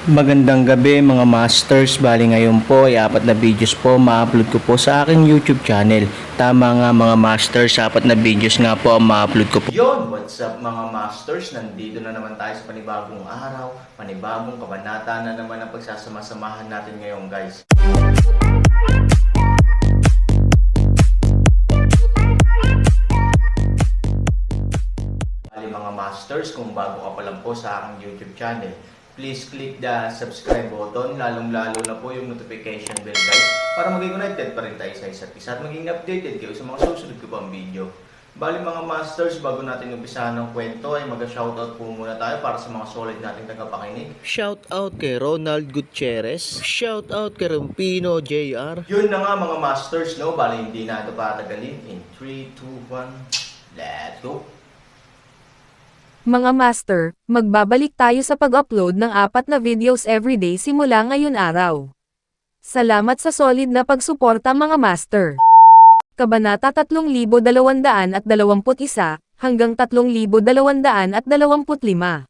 Magandang gabi mga masters, bali ngayon po ay 4 na videos po ma-upload ko po sa aking YouTube channel. Tama nga mga masters, 4 na videos nga po ang ma-upload ko po. Yon, what's up mga masters, nandito na naman tayo sa panibagong araw, panibagong kabanata na naman ang pagsasama-samahan natin ngayon guys. Bali mga masters, kung bago ka pa lang po sa aking YouTube channel, please click the subscribe button, lalong-lalo na po yung notification bell guys, para maging connected pa rin tayo sa isa't isa at maging updated kayo sa mga susunod ko pang video. Bali mga masters, bago natin umpisahan ng kwento ay mag-shoutout po muna tayo para sa mga solid nating tagapakinig. Shoutout kay Ronald Gutierrez, shoutout kay Rampino JR. Yun na nga mga masters, no? Bali hindi na ito patagalin. In 3, 2, 1, let's go! Mga master, magbabalik tayo sa pag-upload ng 4 na videos everyday simula ngayon araw. Salamat sa solid na pagsuporta mga master. Kabanata 3221 hanggang 3225.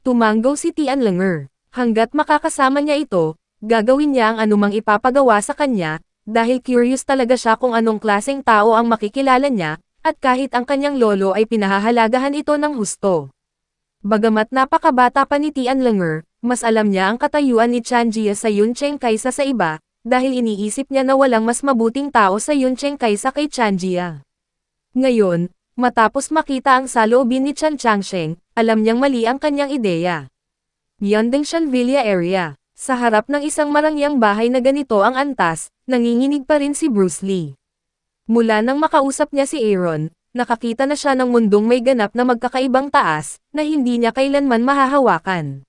Tumanggaw si Tian Langer. Hanggat makakasama niya ito, gagawin niya ang anumang ipapagawa sa kanya, dahil curious talaga siya kung anong klaseng tao ang makikilala niya, at kahit ang kanyang lolo ay pinahahalagahan ito ng husto. Bagamat napakabata pa ni Tian Langer, mas alam niya ang katayuan ni Changjia sa Yuncheng kaysa sa iba, dahil iniisip niya na walang mas mabuting tao sa Yuncheng kaysa kay Changjia. Ngayon, matapos makita ang saloobin ni Chan Changsheng, alam niyang mali ang kanyang ideya. Yondengshan Villa area, sa harap ng isang marangyang bahay na ganito ang antas, nanginginig pa rin si Bruce Lee. Mula nang makausap niya si Aaron, nakakita na siya ng mundong may ganap na magkakaibang taas, na hindi niya kailanman mahahawakan.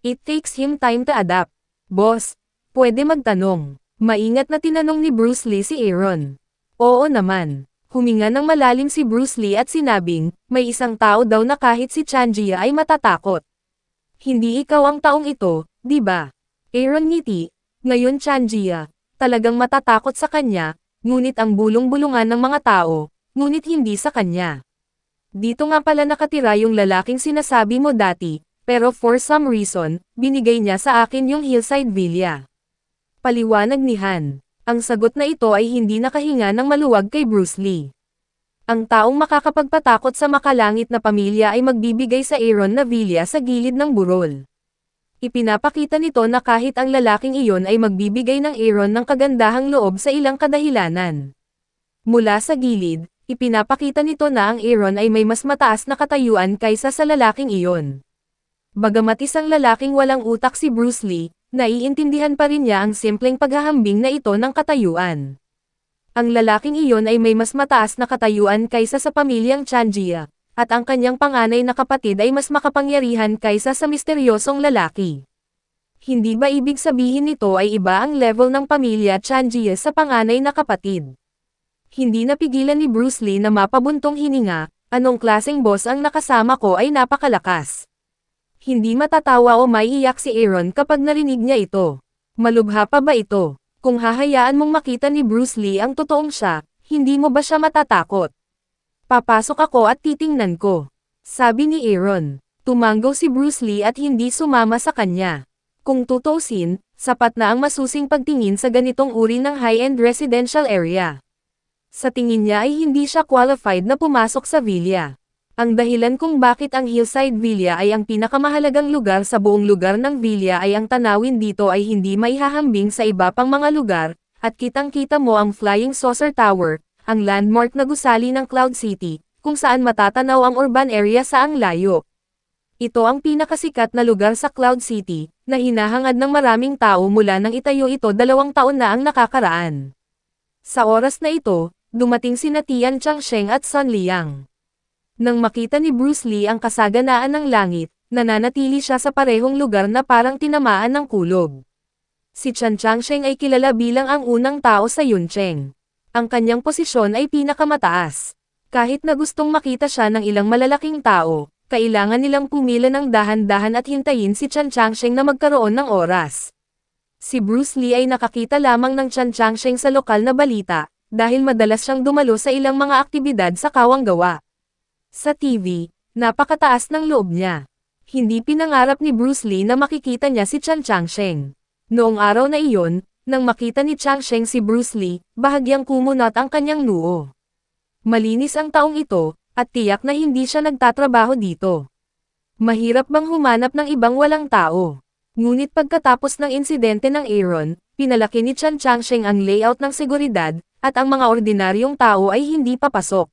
It takes him time to adapt. Boss, pwede magtanong. Maingat na tinanong ni Bruce Lee si Aaron. Oo naman. Huminga ng malalim si Bruce Lee at sinabing, may isang tao daw na kahit si Changjia ay matatakot. Hindi ikaw ang taong ito, di ba? Aaron ngiti. Ngayon Changjia, talagang matatakot sa kanya, ngunit ang bulong-bulungan ng mga tao, ngunit hindi sa kanya. Dito nga pala nakatira yung lalaking sinasabi mo dati, pero for some reason, binigay niya sa akin yung Hillside Villa. Paliwanag ni Han. Ang sagot na ito ay hindi nakahinga ng maluwag kay Bruce Lee. Ang taong makakapagpatakot sa makalangit na pamilya ay magbibigay sa Aaron na villa sa gilid ng burol. Ipinapakita nito na kahit ang lalaking iyon ay magbibigay ng Aaron ng kagandahang loob sa ilang kadahilanan. Mula sa gilid, ipinapakita nito na ang Aaron ay may mas mataas na katayuan kaysa sa lalaking iyon. Bagamat isang lalaking walang utak si Bruce Lee, naiintindihan pa rin niya ang simpleng paghahambing na ito ng katayuan. Ang lalaking iyon ay may mas mataas na katayuan kaysa sa pamilyang Changjia, at ang kanyang panganay na kapatid ay mas makapangyarihan kaysa sa misteryosong lalaki. Hindi ba ibig sabihin nito ay iba ang level ng pamilya Changjia sa panganay na kapatid? Hindi napigilan ni Bruce Lee na mapabuntong hininga, anong klaseng boss ang nakasama ko ay napakalakas. Hindi matatawa o maiiyak si Aaron kapag narinig niya ito. Malubha pa ba ito? Kung hahayaan mong makita ni Bruce Lee ang totoong siya, hindi mo ba siya matatakot? Papasok ako at titingnan ko. Sabi ni Aaron. Tumanggaw si Bruce Lee at hindi sumama sa kanya. Kung tutuusin, sapat na ang masusing pagtingin sa ganitong uri ng high-end residential area. Sa tingin niya ay hindi siya qualified na pumasok sa villa. Ang dahilan kung bakit ang Hillside Villa ay ang pinakamahalagang lugar sa buong lugar ng villa ay ang tanawin dito ay hindi maihahambing sa iba pang mga lugar, at kitang-kita mo ang Flying Saucer Tower, ang landmark na gusali ng Cloud City, kung saan matatanaw ang urban area sa ang layo. Ito ang pinakasikat na lugar sa Cloud City, na hinahangad ng maraming tao mula nang itayo ito 2 taon na ang nakakaraan. Sa oras na ito, dumating sina Tian Changsheng at Sun Liang. Nang makita ni Bruce Lee ang kasaganaan ng langit, nananatili siya sa parehong lugar na parang tinamaan ng kulog. Si Chan Changsheng ay kilala bilang ang unang tao sa Yuncheng. Ang kanyang posisyon ay pinakamataas. Kahit na gustong makita siya ng ilang malalaking tao, kailangan nilang pumila ng dahan-dahan at hintayin si Chan Changsheng na magkaroon ng oras. Si Bruce Lee ay nakakita lamang ng Chan Changsheng sa lokal na balita, dahil madalas siyang dumalo sa ilang mga aktibidad sa kawang gawa. Sa TV, napakataas ng loob niya. Hindi pinangarap ni Bruce Lee na makikita niya si Chan Changsheng. Noong araw na iyon, nang makita ni Changsheng si Bruce Lee, bahagyang kumunat ang kanyang noo. Malinis ang taong ito, at tiyak na hindi siya nagtatrabaho dito. Mahirap bang humanap ng ibang walang tao? Ngunit pagkatapos ng insidente ng Aaron, pinalaki ni Chan Changsheng ang layout ng seguridad, at ang mga ordinaryong tao ay hindi papasok.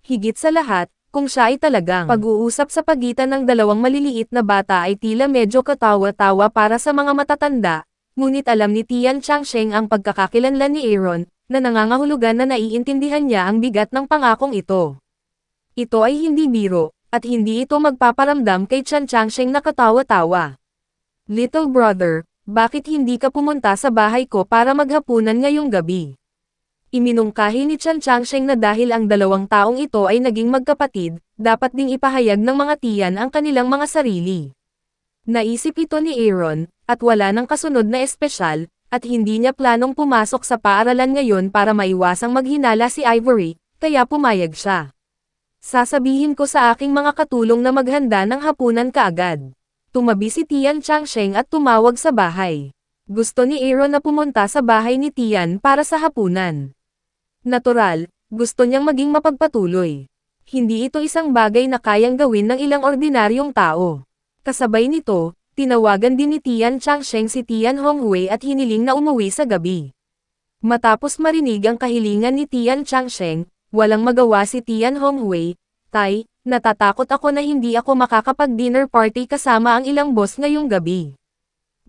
Higit sa lahat, kung siya ay talagang pag-uusap sa pagitan ng dalawang maliliit na bata ay tila medyo katawa-tawa para sa mga matatanda, ngunit alam ni Tian Changsheng ang pagkakakilanlan ni Aaron, na nangangahulugan na naiintindihan niya ang bigat ng pangakong ito. Ito ay hindi biro, at hindi ito magpaparamdam kay Chan Changsheng na katawa-tawa. Little brother, bakit hindi ka pumunta sa bahay ko para maghapunan ngayong gabi? Iminungkahi ni Chan Changsheng na dahil ang dalawang taong ito ay naging magkapatid, dapat ding ipahayag ng mga tiyan ang kanilang mga sarili. Naisip ito ni Aaron, at wala nang kasunod na espesyal, at hindi niya planong pumasok sa paaralan ngayon para maiwasang maghinala si Ivory, kaya pumayag siya. Sasabihin ko sa aking mga katulong na maghanda ng hapunan kaagad. Tumabi si Tian Changsheng at tumawag sa bahay. Gusto ni Aaron na pumunta sa bahay ni Tian para sa hapunan. Natural, gusto niyang maging mapagpatuloy. Hindi ito isang bagay na kayang gawin ng ilang ordinaryong tao. Kasabay nito, tinawagan din ni Tian Changsheng si Tian Hongwei at hiniling na umuwi sa gabi. Matapos marinig ang kahilingan ni Tian Changsheng, walang magawa si Tian Hongwei. Tay, natatakot ako na hindi ako makakapag-dinner party kasama ang ilang boss ngayong gabi.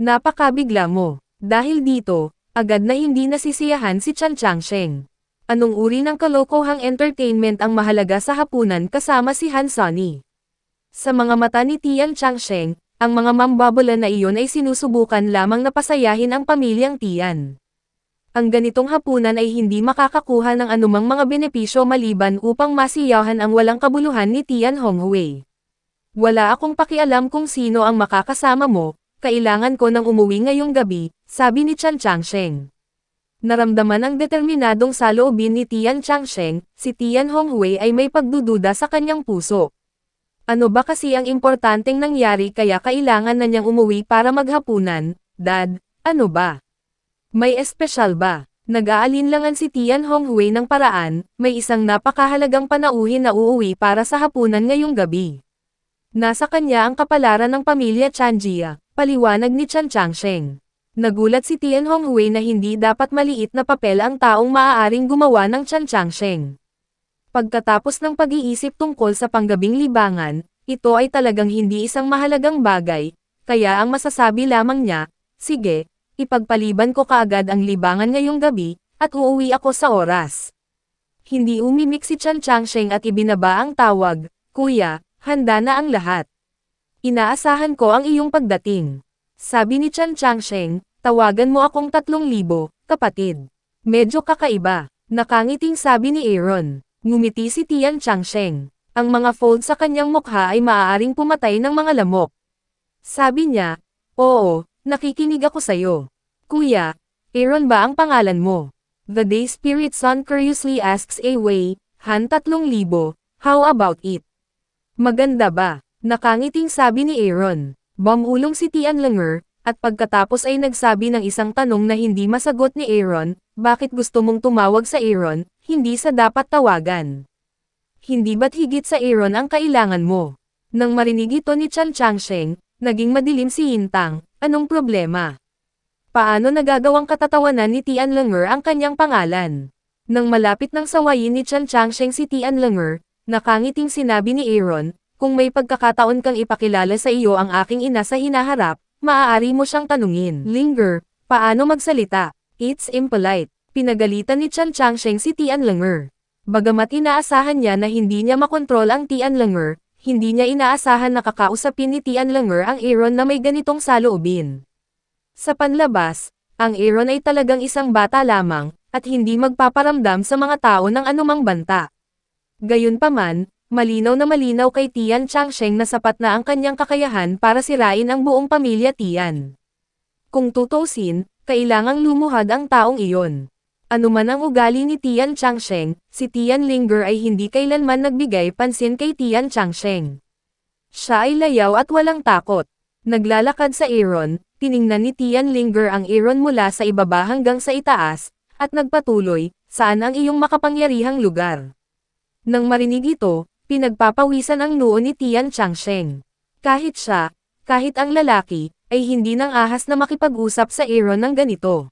Napakabigla mo. Dahil dito, agad na hindi nasisiyahan si Chan Changsheng. Anong uri ng kalokohang entertainment ang mahalaga sa hapunan kasama si Han Sunny? Sa mga mata ni Tian Changsheng, ang mga mambabola na iyon ay sinusubukan lamang na pasayahin ang pamilyang Tian. Ang ganitong hapunan ay hindi makakakuha ng anumang mga benepisyo maliban upang masiyahan ang walang kabuluhan ni Tian Hongwei. Wala akong pakialam kung sino ang makakasama mo, kailangan ko nang umuwi ngayong gabi, sabi ni Chan Changsheng. Naramdaman ang determinadong saloobin ni Tian Changsheng, si Tian Hongwei ay may pagdududa sa kanyang puso. Ano ba kasi ang importanteng nangyari kaya kailangan na niyang umuwi para maghapunan? Dad, ano ba? May espesyal ba? Nag-aalinlangan si Tian Hongwei ng paraan, may isang napakahalagang panauhin na uuwi para sa hapunan ngayong gabi. Nasa kanya ang kapalaran ng pamilya Chanjia, paliwanag ni Chan Changsheng. Nagulat si Tian Hongwei na hindi dapat maliit na papel ang taong maaaring gumawa ng Chan Changsheng. Pagkatapos ng pag-iisip tungkol sa panggabing libangan, ito ay talagang hindi isang mahalagang bagay, kaya ang masasabi lamang niya, sige, ipagpaliban ko kaagad ang libangan ngayong gabi, at uuwi ako sa oras. Hindi umimik si Chan Changsheng at ibinaba ang tawag, Kuya, handa na ang lahat. Inaasahan ko ang iyong pagdating. Sabi ni Chan Changsheng, tawagan mo akong 3,000, kapatid. Medyo kakaiba, nakangiting sabi ni Aaron. Ngumiti si Tian Changsheng. Ang mga fold sa kanyang mukha ay maaaring pumatay ng mga lamok. Sabi niya, oo, nakikinig ako sayo. Kuya, Aaron ba ang pangalan mo? The Day Spirit Son curiously asks Wei, Han 3,000, how about it? Maganda ba? Nakangiting sabi ni Aaron. Bumulong si Tian Langer, at pagkatapos ay nagsabi ng isang tanong na hindi masagot ni Aaron, bakit gusto mong tumawag sa Aaron, hindi sa dapat tawagan? Hindi ba't higit sa Aaron ang kailangan mo? Nang marinig ito ni Chan Changsheng, naging madilim si Yintang, anong problema? Paano nagagawang katatawanan ni Tian Langer ang kanyang pangalan? Nang malapit ng sawayin ni Chan Changsheng si Tian Langer, nakangiting sinabi ni Aaron, kung may pagkakataon kang ipakilala sa iyo ang aking ina sa hinaharap, maaari mo siyang tanungin. Linger, paano magsalita? It's impolite. Pinagalitan ni Chan Changsheng si Tian Langer. Bagamat inaasahan niya na hindi niya makontrol ang Tian Langer, hindi niya inaasahan na kakausapin ni Tian Langer ang Aaron na may ganitong saloobin. Sa panlabas, ang Aaron ay talagang isang bata lamang, at hindi magpaparamdam sa mga tao ng anumang banta. Gayunpaman, malinaw na malinaw kay Tian Changsheng na sapat na ang kanyang kakayahan para sirain ang buong pamilya Tian. Kung tutusin, kailangang lumuhad ang taong iyon. Anuman ang ugali ni Tian Changsheng, si Tian Linger ay hindi kailanman nagbigay pansin kay Tian Changsheng. Siya ay layaw at walang takot. Naglalakad sa Aaron, tiningnan ni Tianlinger ang Aaron mula sa ibaba hanggang sa itaas, at nagpatuloy, saan ang iyong makapangyarihang lugar? Nang marinig ito, pinagpapawisan ang noo ni Tian Changsheng. Kahit siya, kahit ang lalaki, ay hindi nang ahas na makipag-usap sa Aaron ng ganito.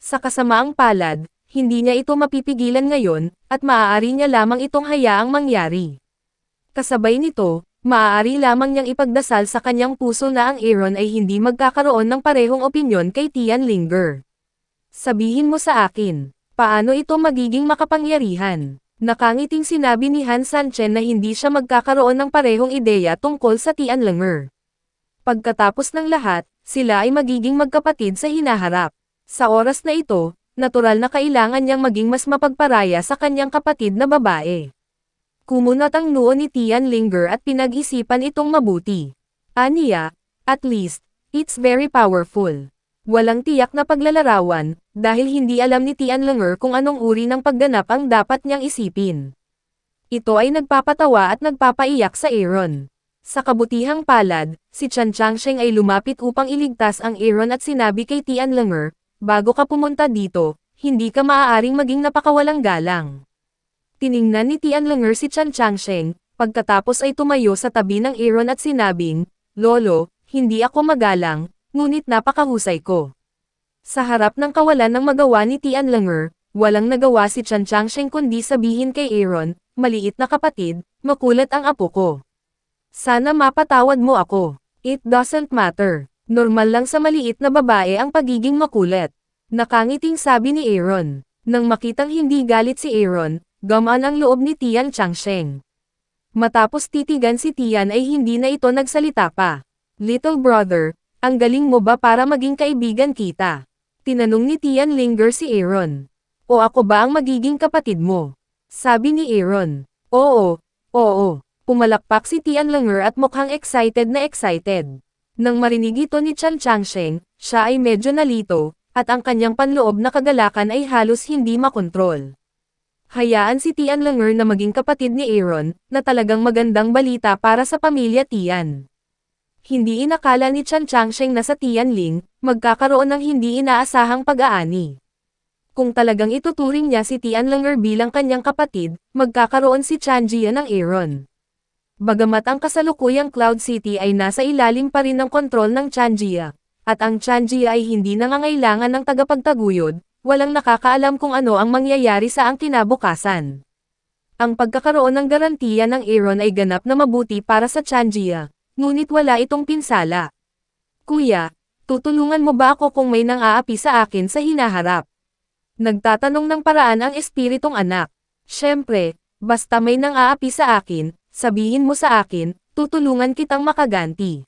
Sa kasamaang palad, hindi niya ito mapipigilan ngayon, at maaari niya lamang itong hayaang mangyari. Kasabay nito, maaari lamang niyang ipagdasal sa kanyang puso na ang Aaron ay hindi magkakaroon ng parehong opinyon kay Tianlinger. Sabihin mo sa akin, paano ito magiging makapangyarihan? Nakangiting sinabi ni Han Sanchen na hindi siya magkakaroon ng parehong ideya tungkol sa Tianlinger. Pagkatapos ng lahat, sila ay magiging magkapatid sa hinaharap. Sa oras na ito, natural na kailangan niyang maging mas mapagparaya sa kanyang kapatid na babae. Kumunat ang noo ni Tianlinger at pinag-isipan itong mabuti. Aniya, at least, it's very powerful. Walang tiyak na paglalarawan, dahil hindi alam ni Tianlinger kung anong uri ng pagganap ang dapat niyang isipin. Ito ay nagpapatawa at nagpapaiyak sa Aaron. Sa kabutihang palad, si Chan Changsheng ay lumapit upang iligtas ang Aaron at sinabi kay Tianlinger, bago ka pumunta dito, hindi ka maaaring maging napakawalang galang. Tiningnan ni Tianlinger si Chan Changsheng, pagkatapos ay tumayo sa tabi ng Aaron at sinabing, Lolo, hindi ako magalang, ngunit napakahusay ko. Sa harap ng kawalan ng magawa ni Tianlinger, walang nagawa si Chan Changsheng kundi sabihin kay Aaron, maliit na kapatid, makulat ang apo ko. Sana mapatawad mo ako. It doesn't matter. Normal lang sa maliit na babae ang pagiging makulit. Nakangiting sabi ni Aaron. Nang makitang hindi galit si Aaron, gamaan ang loob ni Tian Changsheng. Matapos titigan si Tian ay hindi na ito nagsalita pa. Little brother, ang galing mo ba para maging kaibigan kita? Tinanong ni Tianlinger si Aaron. O ako ba ang magiging kapatid mo? Sabi ni Aaron. Oo, oo. Pumalakpak si Tianlinger at mukhang excited na excited. Nang marinig ito ni Chan Changsheng, siya ay medyo nalito, at ang kanyang panloob na kagalakan ay halos hindi makontrol. Hayaan si Tianlinger na maging kapatid ni Aaron, na talagang magandang balita para sa pamilya Tian. Hindi inakala ni Chan Changsheng na sa Tianling, magkakaroon ng hindi inaasahang pag-aani. Kung talagang ituturing niya si Tianlinger bilang kanyang kapatid, magkakaroon si Changjia ng Aaron. Bagamat ang kasalukuyang Cloud City ay nasa ilalim pa rin ng kontrol ng Changjia, at ang Changjia ay hindi nangangailangan ng tagapagtaguyod, walang nakakaalam kung ano ang mangyayari sa ang kinabukasan. Ang pagkakaroon ng garantiya ng Aaron ay ganap na mabuti para sa Changjia, ngunit wala itong pinsala. Kuya, tutulungan mo ba ako kung may nang-aapi sa akin sa hinaharap? Nagtatanong ng paraan ang espiritong anak. Siyempre, basta may nang-aapi sa akin, sabihin mo sa akin, tutulungan kitang makaganti.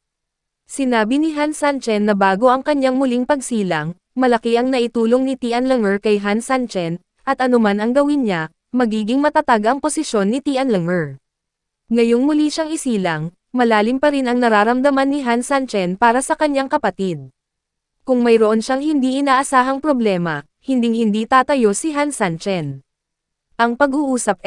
Sinabi ni Han Sanchen na bago ang kanyang muling pagsilang, malaki ang naitulong ni Tianlinger kay Han Sanchen, at anuman ang gawin niya, magiging matatag ang posisyon ni Tianlinger. Ngayong muli siyang isilang, malalim pa rin ang nararamdaman ni Han Sanchen para sa kanyang kapatid. Kung mayroon siyang hindi inaasahang problema, hinding-hindi tatayo si Han Sanchen. Ang pag-uusap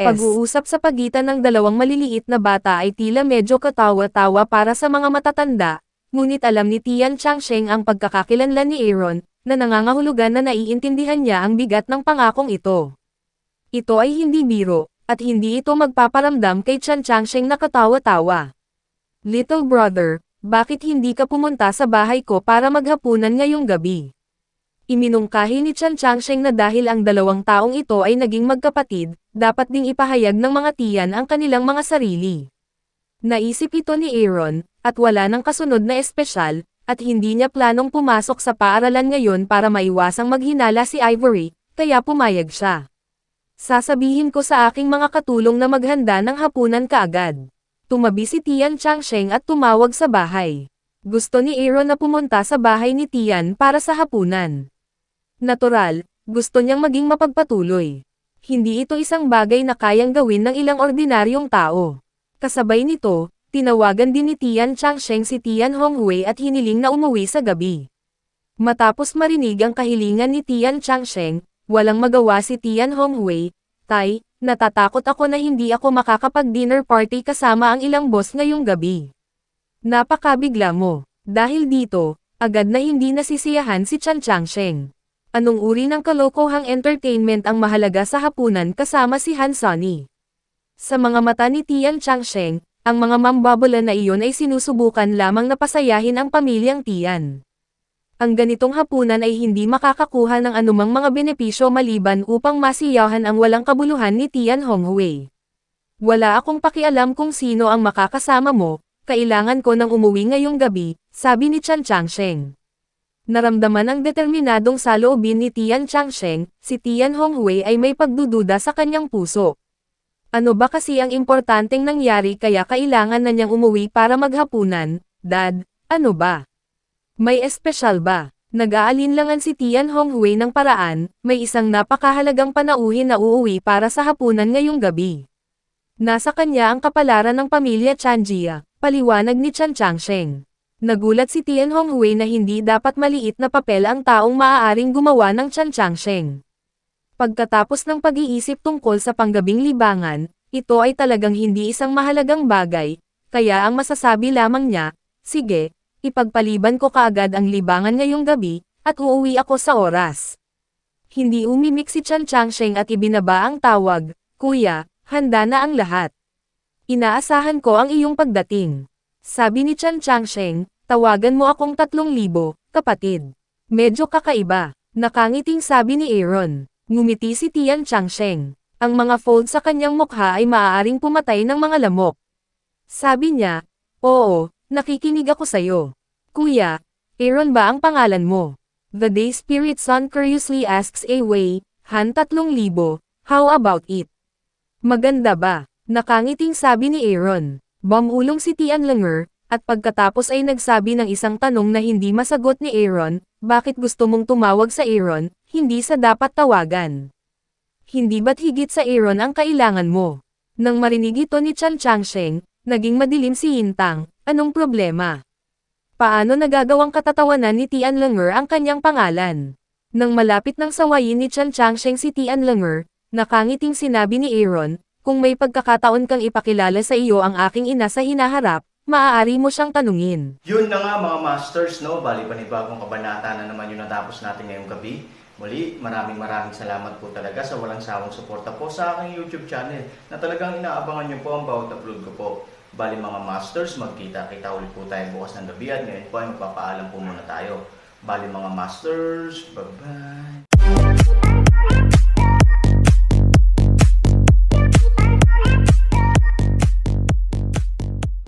sa pagitan ng dalawang maliliit na bata ay tila medyo katawa-tawa para sa mga matatanda, ngunit alam ni Tian Changsheng ang pagkakakilanlan ni Aaron, na nangangahulugan na naiintindihan niya ang bigat ng pangakong ito. Ito ay hindi biro, at hindi ito magpaparamdam kay Chan Changsheng na katawa-tawa. Little brother, bakit hindi ka pumunta sa bahay ko para maghapunan ngayong gabi? Iminungkahi ni Chan Changsheng na dahil ang dalawang taong ito ay naging magkapatid, dapat ding ipahayag ng mga tiyan ang kanilang mga sarili. Naisip ito ni Aaron, at wala nang kasunod na espesyal, at hindi niya planong pumasok sa paaralan ngayon para maiwasang maghinala si Ivory, kaya pumayag siya. Sasabihin ko sa aking mga katulong na maghanda ng hapunan kaagad. Tumabi si Tian Changsheng at tumawag sa bahay. Gusto ni Aaron na pumunta sa bahay ni Tian para sa hapunan. Natural, gusto niyang maging mapagpatuloy. Hindi ito isang bagay na kayang gawin ng ilang ordinaryong tao. Kasabay nito, tinawagan din ni Tian Changsheng si Tian Hongwei at hiniling na umuwi sa gabi. Matapos marinig ang kahilingan ni Tian Changsheng, walang magawa si Tian Hongwei. Tay, natatakot ako na hindi ako makakapag-dinner party kasama ang ilang boss ngayong gabi. Napakabigla mo. Dahil dito, agad na hindi nasisiyahan si Chan Changsheng. Anong uri ng kalokohang entertainment ang mahalaga sa hapunan kasama si Han Sunny? Sa mga mata ni Tian Changsheng, ang mga mambabola na iyon ay sinusubukan lamang na pasayahin ang pamilyang Tian. Ang ganitong hapunan ay hindi makakakuha ng anumang mga benepisyo maliban upang masiyahan ang walang kabuluhan ni Tian Honghui. Wala akong pakialam kung sino ang makakasama mo, kailangan ko nang umuwi ngayong gabi, sabi ni Chan Changsheng. Naramdaman ang determinadong saloobin ni Tian Changsheng, si Tian Honghui ay may pagdududa sa kanyang puso. Ano ba kasi ang importanteng nangyari kaya kailangan na niyang umuwi para maghapunan, Dad, ano ba? May espesyal ba? Nag-aalinlangan si Tian Honghui ng paraan, may isang napakahalagang panauhin na uuwi para sa hapunan ngayong gabi. Nasa kanya ang kapalaran ng pamilya Chanjia, paliwanag ni Chan Changsheng. Nagulat si Tian Honghui na hindi dapat maliit na papel ang taong maaaring gumawa ng Chan Changsheng. Pagkatapos ng pag-iisip tungkol sa panggabing libangan, ito ay talagang hindi isang mahalagang bagay, kaya ang masasabi lamang niya, sige, ipagpaliban ko kaagad ang libangan ngayong gabi, at uuwi ako sa oras. Hindi umimik si Chan Changsheng at ibinaba ang tawag, Kuya, handa na ang lahat. Inaasahan ko ang iyong pagdating. Sabi ni Chan Changsheng, tawagan mo akong 3,000, kapatid. Medyo kakaiba, nakangiting sabi ni Aaron. Ngumiti si Tian Changsheng. Ang mga fold sa kanyang mukha ay maaaring pumatay ng mga lamok. Sabi niya, oo, nakikinig ako sa'yo. Kuya, Aaron ba ang pangalan mo? The Day Spirit Son curiously asks Wei, Han 3,000, how about it? Maganda ba? Nakangiting sabi ni Aaron. Bumulong si Tian Langer, at pagkatapos ay nagsabi ng isang tanong na hindi masagot ni Aaron, bakit gusto mong tumawag sa Aaron, hindi sa dapat tawagan? Hindi ba't higit sa Aaron ang kailangan mo? Nang marinig ito ni Chan Changsheng, naging madilim si Yintang, anong problema? Paano nagagawang katatawanan ni Tian Langer ang kanyang pangalan? Nang malapit ng sawayin ni Chan Changsheng si Tian Langer, nakangiting sinabi ni Aaron, kung may pagkakataon kang ipakilala sa iyo ang aking ina sa hinaharap, maaari mo siyang tanungin. Yun na nga mga masters, no? Bali panibagong kabanata na naman yung natapos natin ngayong gabi. Muli, maraming salamat po talaga sa walang sawang suporta po sa aking YouTube channel na talagang inaabangan nyo po ang bawat upload ko po. Bali mga masters, magkita-kita ulit po tayo bukas ng gabi at ngayon po ay magpapaalam po muna tayo. Bali mga masters, bye-bye!